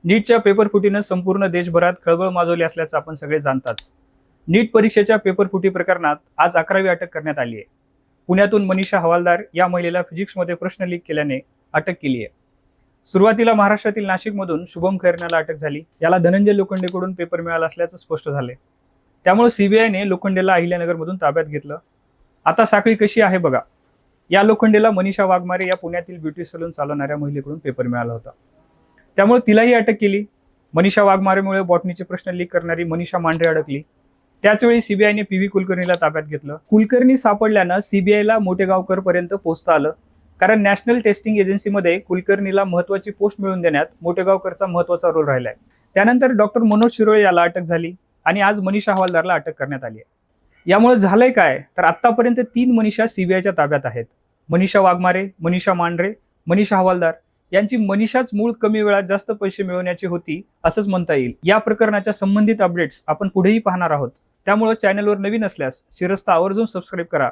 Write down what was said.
नीटच्या पेपरफुटीनं संपूर्ण देशभरात खळबळ माजवली असल्याचं आपण सगळे जाणताच. नीट परीक्षेच्या पेपरफुटी प्रकरणात आज 11वी अटक करण्यात आली आहे. पुण्यातून मनीषा हवालदार या महिलेला फिजिक्समध्ये प्रश्न लीक केल्याने अटक केली आहे. सुरुवातीला महाराष्ट्रातील नाशिकमधून शुभम खैरनाला अटक झाली. याला धनंजय लोखंडेकडून पेपर मिळाला असल्याचं स्पष्ट झालंय. त्यामुळे सीबीआयने लोखंडेला अहिल्यानगरमधून ताब्यात घेतलं. आता साखळी कशी आहे बघा. या लोखंडेला मनीषा वाघमारे या पुण्यातील ब्युटी सलून चालवणाऱ्या महिलेकडून पेपर मिळाला होता. त्यामुळे तिलाही अटक केली. मनीषा वाघमारेमुळे बॉटनीचे प्रश्न लीक करणारी मनीषा मांढरे अडकली. त्याचवेळी सीबीआयने पीव्ही कुलकर्णीला ताब्यात घेतलं. कुलकर्णी सापडल्यानं सीबीआयला मोठेगावकर पर्यंत पोहोचता आलं, कारण नॅशनल टेस्टिंग एजन्सीमध्ये कुलकर्णीला महत्वाची पोस्ट मिळवून देण्यात मोठेगावकरचा महत्वाचा रोल राहिलाय. त्यानंतर डॉक्टर मनोज शिरोळे याला अटक झाली आणि आज मनीषा हवालदारला अटक करण्यात आली आहे. यामुळे झालंय काय तर आतापर्यंत 3 मनीषा सीबीआयच्या ताब्यात आहेत. मनीषा वाघमारे, मनीषा मांढरे, मनीषा हवालदार यांची मनीषाच मूळ कमी वेळात जास्त पैसे मिळवण्याची होती असंच म्हणता येईल. या प्रकरणाच्या संबंधित अपडेट्स आपण पुढेही पाहणार आहोत. त्यामुळे चॅनलवर नवीन असल्यास शिरस्ता आवर्जून सबस्क्राईब करा